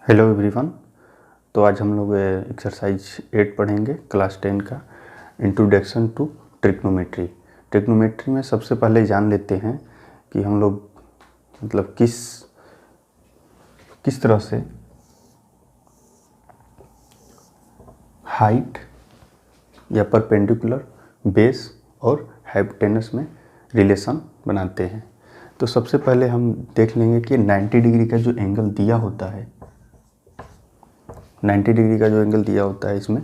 Hello everyone. तो आज हम लोग एक्सरसाइज 8 पढ़ेंगे क्लास 10 का इंट्रोडक्शन टू ट्रिग्नोमेट्री। ट्रिग्नोमेट्री में सबसे पहले जान लेते हैं कि हम लोग मतलब किस तरह से हाइट या परपेंडिकुलर, बेस और हाइपोटेनस में रिलेशन बनाते हैं। तो सबसे पहले हम देख लेंगे कि 90 डिग्री का जो एंगल दिया होता है, 90 डिग्री का जो एंगल दिया होता है इसमें,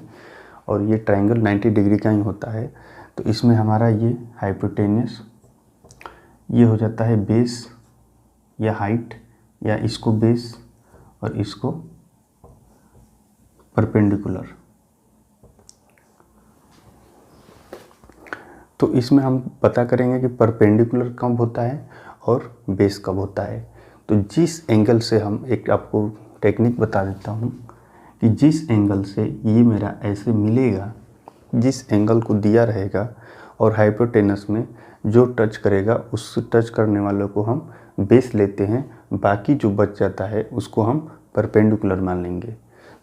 और ये ट्रायंगल 90 डिग्री का ही होता है। तो इसमें हमारा ये हाइपोटेनस ये हो जाता है बेस या हाइट, या इसको बेस और इसको परपेंडिकुलर। तो इसमें हम पता करेंगे कि परपेंडिकुलर कब होता है और बेस कब होता है। तो जिस एंगल से हम एक आपको टेक्निक बता देता हूँ कि जिस एंगल से ये मेरा ऐसे मिलेगा, जिस एंगल को दिया रहेगा और हाइपोटेनस में जो टच करेगा उस टच करने वालों को हम बेस लेते हैं, बाकी जो बच जाता है उसको हम परपेंडिकुलर मान लेंगे।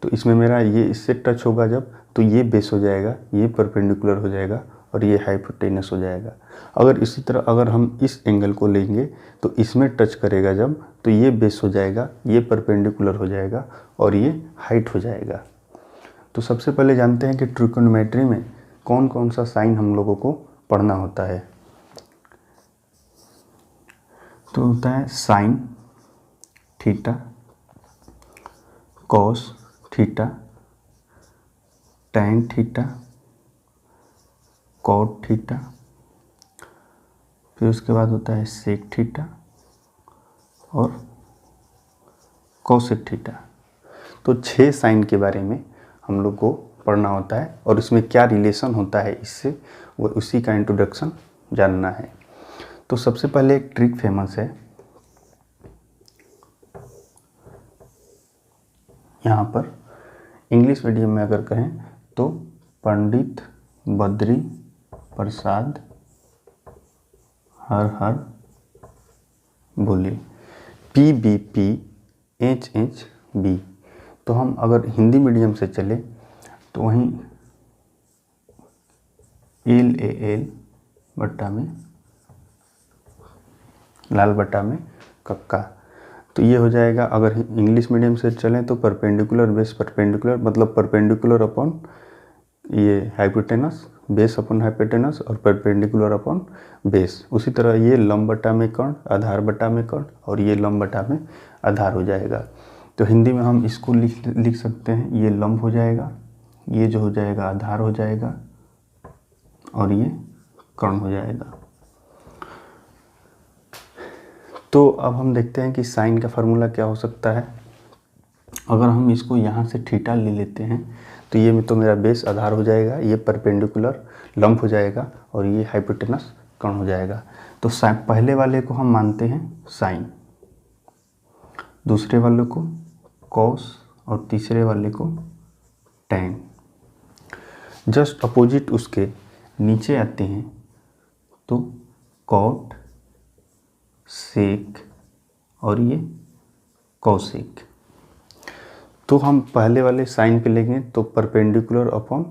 तो इसमें मेरा ये इससे टच होगा जब, तो ये बेस हो जाएगा, ये परपेंडिकुलर हो जाएगा और ये हाइपोटेनस हो जाएगा। अगर इसी तरह अगर हम इस एंगल को लेंगे तो इसमें टच करेगा जब, तो ये बेस हो जाएगा, ये परपेंडिकुलर हो जाएगा और ये हाइट हो जाएगा। तो सबसे पहले जानते हैं कि ट्रिग्नोमेट्री में कौन कौन सा साइन हम लोगों को पढ़ना होता है। तो होता है sine theta, cos theta, tan theta, cot theta, फिर उसके बाद होता है सेक थीटा और कोसेक थीटा। तो 6 साइन के बारे में हम लोग को पढ़ना होता है और इसमें क्या रिलेशन होता है इससे, वो उसी का इंट्रोडक्शन जानना है। तो सबसे पहले एक ट्रिक फेमस है, यहाँ पर इंग्लिश मीडियम में अगर कहें तो पंडित बद्री प्रसाद हर हर बोले, PBPHHB। तो हम अगर हिंदी मीडियम से चले तो वहीं LAL बट्टा में लाल बट्टा में कक्का। तो ये हो जाएगा। अगर इंग्लिश मीडियम से चलें तो परपेंडिकुलर बेस परपेंडिकुलर, मतलब परपेंडिकुलर अपॉन ये हाइपोटेनस, बेस अपॉन हाइपोटेनस और परपेंडिकुलर अपॉन बेस। उसी तरह ये लंब बटा में कर्ण, आधार बटा में कर्ण और ये लंब बटा में आधार हो जाएगा। तो हिंदी में हम इसको लिख सकते हैं, ये लंब हो जाएगा, ये जो हो जाएगा आधार हो जाएगा और ये कर्ण हो जाएगा। तो अब हम देखते हैं कि साइन का फार्मूला क्या हो सकता है। अगर हम इसको यहाँ से थीटा ले लेते हैं तो ये तो मेरा बेस आधार हो जाएगा, ये परपेंडिकुलर लंब हो जाएगा और ये हाइपोटेनस कर्ण हो जाएगा। तो पहले वाले को हम मानते हैं साइन, दूसरे वाले को कॉस और तीसरे वाले को टैन। जस्ट अपोजिट उसके नीचे आते हैं तो कॉट, सेक और ये कॉसेक। तो हम पहले वाले साइन पे लेंगे तो perpendicular upon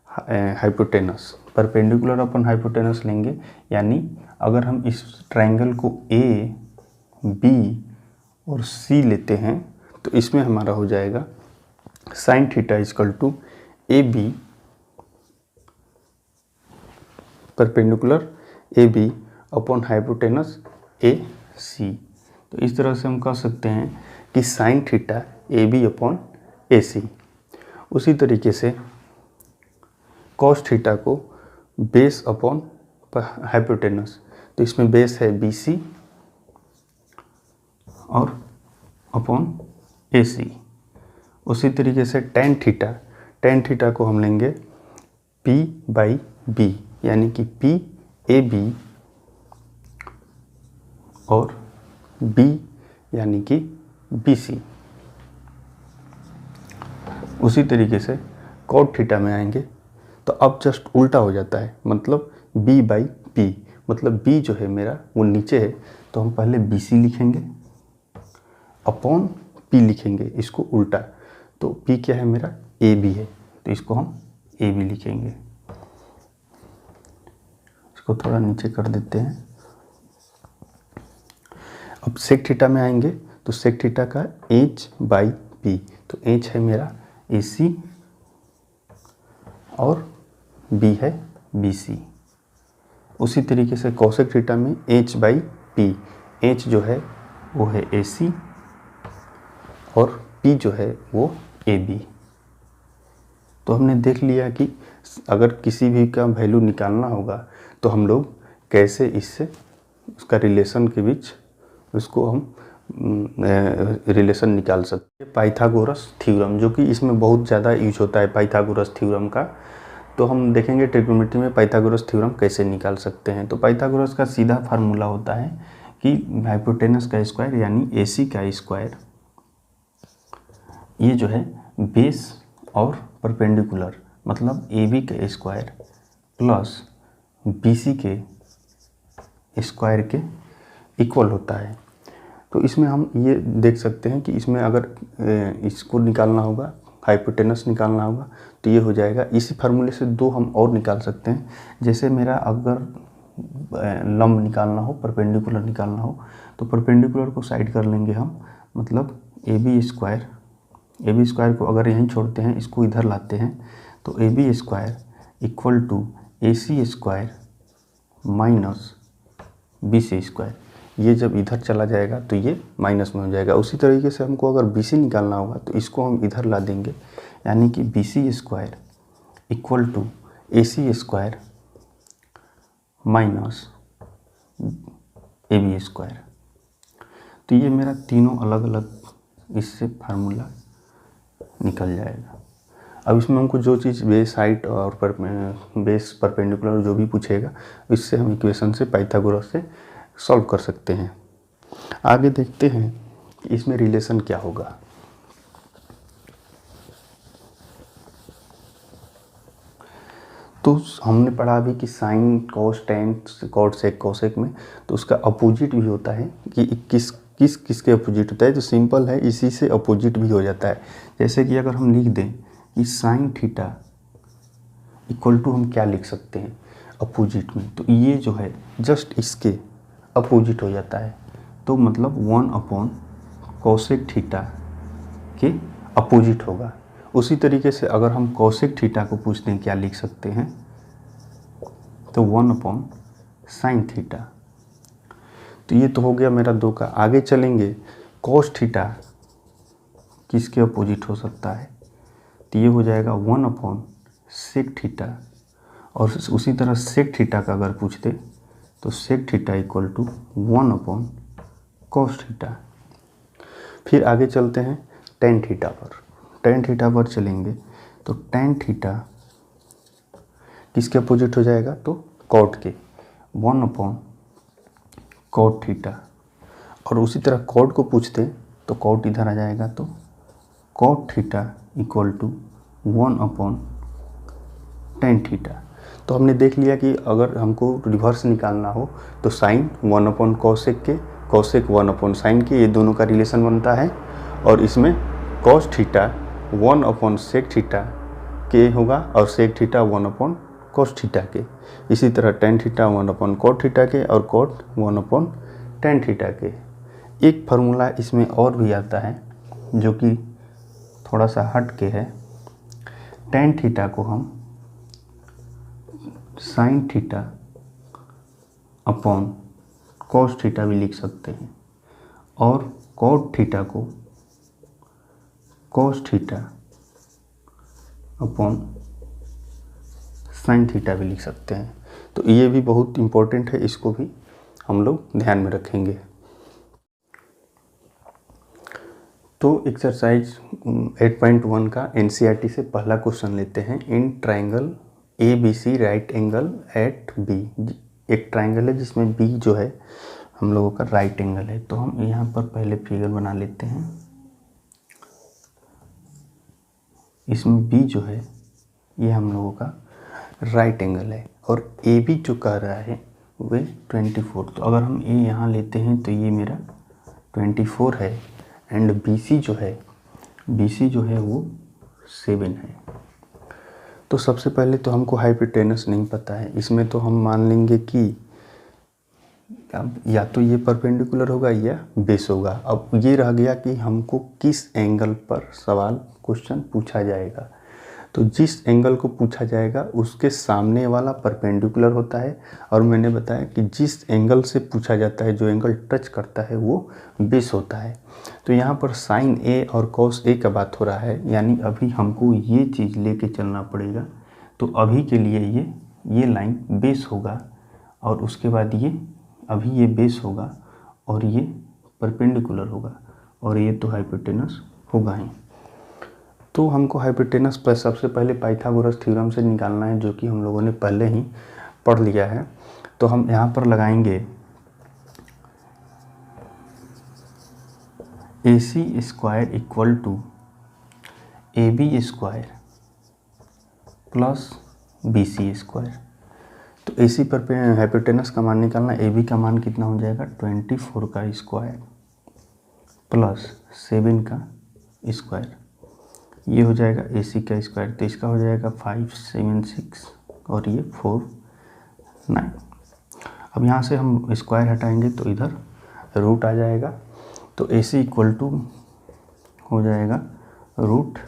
hypotenuse, perpendicular upon hypotenuse लेंगे। यानी अगर हम इस ट्रायंगल को A, B और C लेते हैं तो इसमें हमारा हो जाएगा sine theta equal to AB perpendicular AB upon hypotenuse AC। तो इस तरह से हम कह सकते हैं कि sine theta AB upon AC। उसी तरीके से कॉस थीटा को बेस अपॉन हाइपोटेनस, तो इसमें बेस है BC और अपॉन AC। उसी तरीके से टैन थीटा को हम लेंगे P/B, यानी कि PAB और B यानी कि BC। उसी तरीके से कॉट थीटा में आएंगे तो अब जस्ट उल्टा हो जाता है, मतलब B/P, मतलब B जो है मेरा वो नीचे है तो हम पहले BC लिखेंगे अपॉन P लिखेंगे, इसको उल्टा। तो P क्या है मेरा, AB है, तो इसको हम AB लिखेंगे। इसको थोड़ा नीचे कर देते हैं। अब सेक थीटा में आएंगे तो सेक थीटा का H/P, तो H है मेरा AC और B है BC। उसी तरीके से कोसेक थीटा में H/P, H जो है वो है AC और P जो है वो AB। तो हमने देख लिया कि अगर किसी भी का वैल्यू निकालना होगा तो हम लोग कैसे इससे उसका रिलेशन के बीच उसको हम रिलेशन निकाल सकते हैं। पाइथागोरस थ्योरम, जो कि इसमें बहुत ज़्यादा यूज होता है पाइथागोरस थ्योरम का। तो हम देखेंगे ट्रिग्नोमेट्री में पाइथागोरस थ्योरम कैसे निकाल सकते हैं। तो पाइथागोरस का सीधा फार्मूला होता है कि हाइपोटेनस का स्क्वायर यानी AC का स्क्वायर, ये जो है बेस और परपेंडिकुलर मतलब AB के स्क्वायर प्लस BC के स्क्वायर के इक्वल होता है। तो इसमें हम ये देख सकते हैं कि इसमें अगर इसको निकालना होगा, हाइपोटेनस निकालना होगा, तो ये हो जाएगा। इसी फार्मूले से दो हम और निकाल सकते हैं। जैसे मेरा अगर लंब निकालना हो, परपेंडिकुलर निकालना हो, तो परपेंडिकुलर को साइड कर लेंगे हम, मतलब AB स्क्वायर को अगर यहीं छोड़ते हैं, इसको इधर लाते हैं, तो AB square equal to AC square minus BC square. ये जब इधर चला जाएगा तो ये माइनस में हो जाएगा। उसी तरीके से हमको अगर BC निकालना होगा तो इसको हम इधर ला देंगे, यानी कि BC square equal to AC square minus AB square. तो ये मेरा तीनों अलग अलग इससे फार्मूला निकल जाएगा। अब इसमें हमको जो चीज़ बेस हाइट और बेस परपेंडिकुलर जो भी पूछेगा, इससे हम इक्वेशन से पाइथागोरस से सॉल्व कर सकते हैं। आगे देखते हैं कि इसमें रिलेशन क्या होगा। तो हमने पढ़ा अभी कि साइन, कॉस, टेन, कॉट, सेक, कोसेक में तो उसका अपोजिट भी होता है कि किसके अपोजिट होता है। तो सिंपल है, इसी से अपोजिट भी हो जाता है। जैसे कि अगर हम लिख दें कि साइन थीटा इक्वल टू, हम क्या लिख सकते हैं अपोजिट में, तो ये जो है जस्ट इसके अपोजिट हो जाता है। तो मतलब 1 कोसेक थीटा के अपोजिट होगा। उसी तरीके से अगर हम कोसेक थीटा को पूछते हैं क्या लिख सकते हैं, तो 1 साइन थीटा। तो ये तो हो गया मेरा 2 का। आगे चलेंगे, कोस थीटा किसके अपोजिट हो सकता है, तो ये हो जाएगा 1 सेक थीटा। और उसी तरह सेक थीटा का अगर पूछते तो sec theta equal to 1 cos theta. फिर आगे चलते हैं टेन थीटा पर। टेन थीटा पर चलेंगे तो टेन थीटा किसके अपोजिट हो जाएगा, तो कॉट के, 1 कॉट थीटा। और उसी तरह कॉट को पूछते तो कॉट इधर आ जाएगा, तो cot theta equal to 1 tan theta. तो हमने देख लिया कि अगर हमको रिवर्स निकालना हो तो साइन 1 कोसेक के, कोसेक 1 साइन के, ये दोनों का रिलेशन बनता है। और इसमें कॉस थीटा 1 सेक थीटा के होगा और सेक थीटा 1 कोस थीटा के। इसी तरह टेन थीटा 1 कॉट थीटा के और कॉट 1 टेन थीटा के। एक फार्मूला इसमें और भी आता है जो कि थोड़ा सा हट के है। टेन थीटा को हम sine theta upon cos theta भी लिख सकते हैं, और कॉट थीटा को cos theta upon sine theta भी लिख सकते हैं। तो ये भी बहुत इम्पोर्टेंट है, इसको भी हम लोग ध्यान में रखेंगे। तो एक्सरसाइज 8.1 का NCERT से पहला क्वेश्चन लेते हैं। In triangle ABC right angle at B। एक ट्राइंगल है जिसमें B जो है हम लोगों का राइट एंगल है। तो हम यहाँ पर पहले फिगर बना लेते हैं। इसमें B जो है ये हम लोगों का राइट एंगल है और AB जो कह रहा है वे 24। तो अगर हम A यहाँ लेते हैं तो ये मेरा 24 है एंड BC जो है वो 7 है। तो सबसे पहले तो हमको हाइपोटेनस नहीं पता है, इसमें तो हम मान लेंगे कि अब या तो ये परपेंडिकुलर होगा या बेस होगा। अब ये रह गया कि हमको किस एंगल पर क्वेश्चन पूछा जाएगा। तो जिस एंगल को पूछा जाएगा उसके सामने वाला परपेंडिकुलर होता है, और मैंने बताया कि जिस एंगल से पूछा जाता है, जो एंगल टच करता है, वो बेस होता है। तो यहाँ पर साइन ए और कॉस ए का बात हो रहा है, यानी अभी हमको ये चीज़ लेके चलना पड़ेगा। तो अभी के लिए ये लाइन बेस होगा, और उसके बाद अभी ये बेस होगा और ये परपेंडिकुलर होगा, और ये तो हाइपोटेनस होगा ही। तो हमको हाइपोटेनस पर सबसे पहले पाइथागोरस थ्योरम से निकालना है, जो कि हम लोगों ने पहले ही पढ़ लिया है। तो हम यहाँ पर लगाएंगे AC square equal to AB square plus BC square. तो AC पर हाइपोटेनस का मान निकालना, AB का मान कितना हो जाएगा 24 का स्क्वायर प्लस 7 का स्क्वायर, ये हो जाएगा AC का स्क्वायर। तो इसका हो जाएगा 5 7 6 और ये 4 9। अब यहाँ से हम स्क्वायर हटाएंगे तो इधर रूट आ जाएगा। तो AC इक्वल टू हो जाएगा रूट,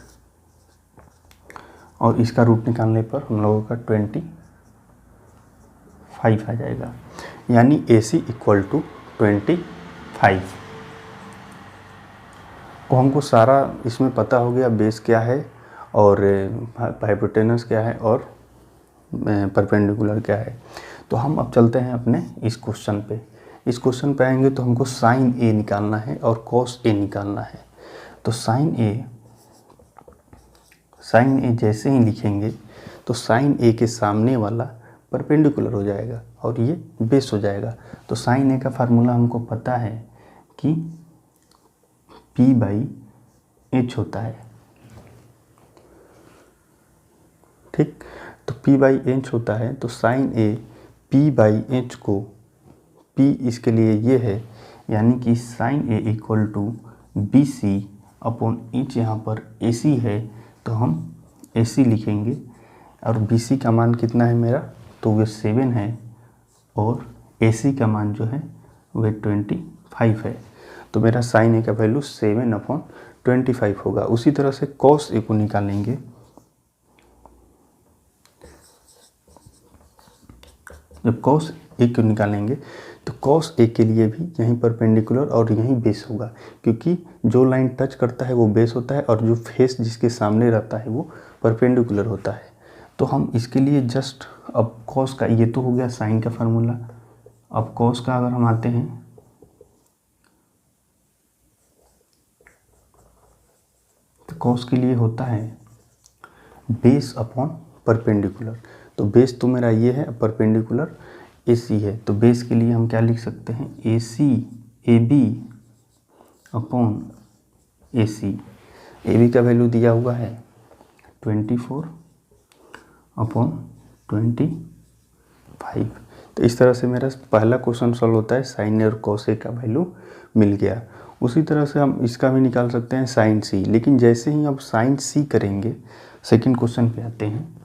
और इसका रूट निकालने पर हम लोगों का 25 आ जाएगा, यानी AC इक्वल टू 25। तो हमको सारा इसमें पता हो गया, बेस क्या है और हाइपोटेनस क्या है और परपेंडिकुलर क्या है। तो हम अब चलते हैं अपने इस क्वेश्चन पे। इस क्वेश्चन पे आएंगे तो हमको साइन ए निकालना है और कॉस ए निकालना है। तो साइन ए जैसे ही लिखेंगे तो साइन ए के सामने वाला परपेंडिकुलर हो जाएगा और ये बेस हो जाएगा। तो साइन ए का फार्मूला हमको पता है कि P/H होता है, ठीक। तो P/H होता है, तो साइन ए P/H को P इसके लिए ये है, यानी कि sine A equal to BC upon H। यहाँ पर AC है तो हम AC लिखेंगे, और BC का मान कितना है मेरा, तो वह 7 है, और AC का मान जो है वह 25 है। तो मेरा साइन ए का वैल्यू 7/25 होगा। उसी तरह से कॉस ए को निकालेंगे। जब कॉस ए को निकालेंगे तो कॉस ए के लिए भी यहीं परपेंडिकुलर और यहीं बेस होगा, क्योंकि जो लाइन टच करता है वो बेस होता है और जो फेस जिसके सामने रहता है वो परपेंडिकुलर होता है। तो हम इसके लिए जस्ट अब कॉस का, ये तो हो गया साइन का फार्मूला। अब कॉस का अगर हम आते हैं तो कॉस के लिए होता है बेस अपॉन परपेंडिकुलर। तो बेस तो मेरा ये है, परपेंडिकुलर AC है। तो बेस के लिए हम क्या लिख सकते हैं, AB अपॉन AC। AB का वैल्यू दिया हुआ है 24/25। तो इस तरह से मेरा पहला क्वेश्चन सॉल्व होता है। साइन ए और कॉस ए का वैल्यू मिल गया। उसी तरह से हम इसका भी निकाल सकते हैं साइन C। लेकिन जैसे ही अब साइन C करेंगे, सेकंड क्वेश्चन पे आते हैं,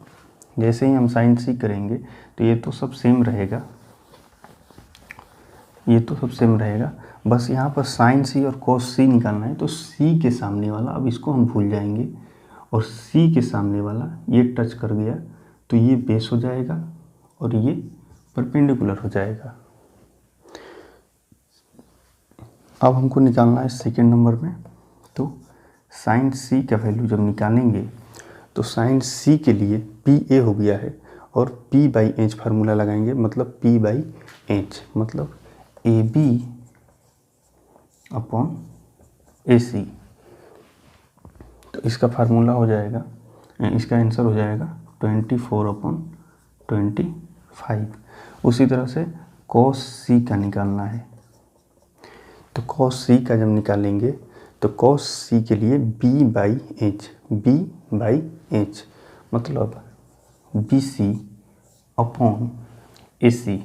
जैसे ही हम साइन C करेंगे तो ये तो सब सेम रहेगा, बस यहाँ पर साइन C और कॉस C निकालना है। तो C के सामने वाला, अब इसको हम भूल जाएंगे, और C के सामने वाला ये टच कर गया तो ये बेस हो जाएगा और ये परपेंडिकुलर हो जाएगा। अब हमको निकालना है सेकेंड नंबर में। तो साइन C का वैल्यू जब निकालेंगे तो साइन C के लिए PA हो गया है, और P/H फार्मूला लगाएंगे, मतलब P/H मतलब AB अपॉन AC। तो इसका फार्मूला हो जाएगा, इसका आंसर हो जाएगा 24/25। उसी तरह से cos C का निकालना है। तो cos C का जब निकालेंगे तो cos C के लिए B/H मतलब BC अपॉन AC,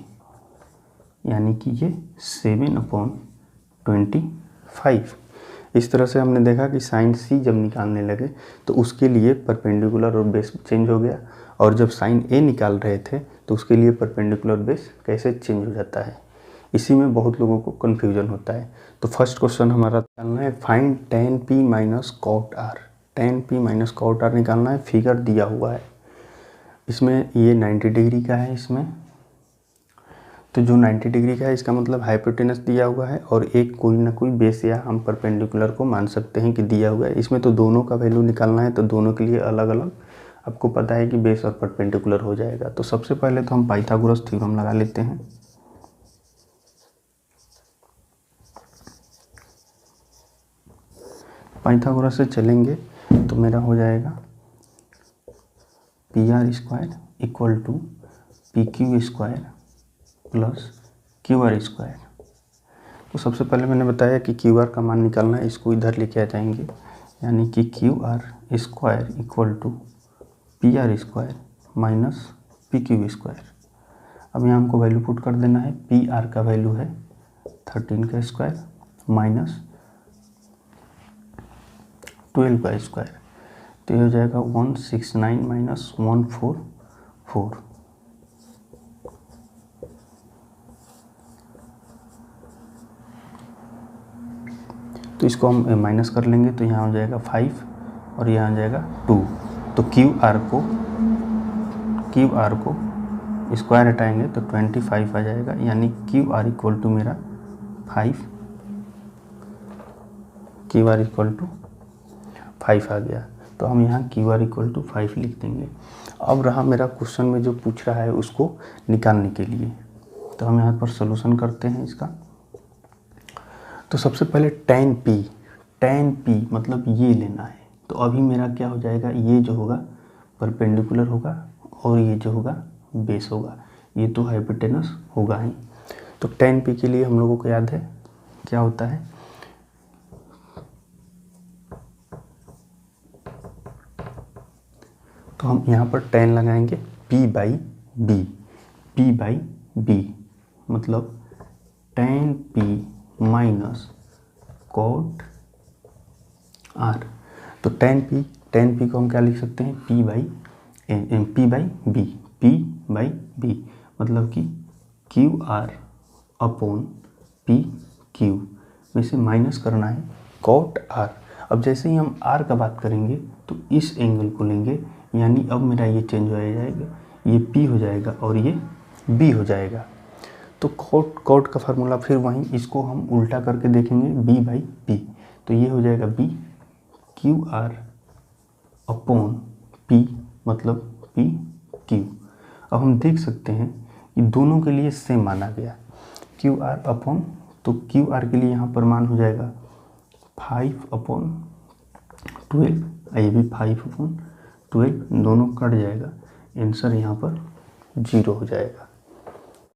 यानी कि ये 7/25। इस तरह से हमने देखा कि साइन सी जब निकालने लगे तो उसके लिए परपेंडिकुलर और बेस चेंज हो गया, और जब साइन ए निकाल रहे थे तो उसके लिए परपेंडिकुलर बेस कैसे चेंज हो जाता है। इसी में बहुत लोगों को कन्फ्यूजन होता है। तो फर्स्ट क्वेश्चन हमारा निकालना है find tan p minus cot R. tan p minus cot R निकालना है, फिगर दिया हुआ है। इसमें ये 90 डिग्री का है, इसमें तो जो 90 डिग्री का है इसका मतलब हाइपोटेनस दिया हुआ है और एक कोई ना कोई बेस या हम परपेंडिकुलर को मान सकते हैं कि दिया हुआ है। इसमें तो दोनों का वैल्यू निकालना है, तो दोनों के लिए अलग अलग आपको पता है कि बेस और परपेंडिकुलर हो जाएगा। तो सबसे पहले तो हम पाइथागोरस थ्योरम लगा लेते हैं। पाइथागोरस से चलेंगे तो मेरा हो जाएगा P R square equal to P Q square plus Q R square. तो सबसे पहले मैंने बताया कि क्यू आर का मान निकालना है, इसको इधर लेके आ जाएंगे, यानी कि Q R square equal to P R square minus P Q square. अब यहाँ हमको वैल्यू पुट कर देना है। पी आर का वैल्यू है 13 का स्क्वायर माइनस 12 का स्क्वायर, तो ये हो जाएगा 169 माइनस 144। तो इसको हम माइनस कर लेंगे तो यहाँ हो जाएगा 5 और यहाँ आ जाएगा 2। तो क्यू आर को स्क्वायर हटाएंगे तो 25 आ जाएगा, यानी क्यू आर इक्वल टू मेरा 5, क्यू आर इक्वल टू 5 आ गया। तो हम यहाँ क्यू आर इक्वल टू 5 लिख देंगे। अब रहा मेरा क्वेश्चन में जो पूछ रहा है उसको निकालने के लिए, तो हम यहाँ पर सॉल्यूशन करते हैं इसका। तो सबसे पहले tan p मतलब ये लेना है। तो अभी मेरा क्या हो जाएगा, ये जो होगा परपेंडिकुलर होगा और ये जो होगा बेस होगा, ये तो हाइपोटेनस होगा ही। तो tan p के लिए हम लोगों को याद है क्या होता है, तो हम यहाँ पर tan लगाएंगे p बाई b मतलब tan p minus cot R. तो tan p को हम क्या लिख सकते हैं, p बाई b मतलब कि Q are upon P Q में से माइनस करना है कॉट आर। अब जैसे ही हम आर का बात करेंगे तो इस एंगल को लेंगे, यानी अब मेरा ये चेंज हो जाएगा, ये p हो जाएगा और ये b हो जाएगा। तो कॉट का फार्मूला फिर वहीं, इसको हम उल्टा करके देखेंगे b बाई p, तो ये हो जाएगा b Q R upon p मतलब p क्यू। अब हम देख सकते हैं कि दोनों के लिए सेम माना गया क्यू आर अपॉन, तो क्यू आर के लिए यहाँ पर मान हो जाएगा 5/12, ये भी 5/12, दोनों कट जाएगा, आंसर यहाँ पर 0 हो जाएगा।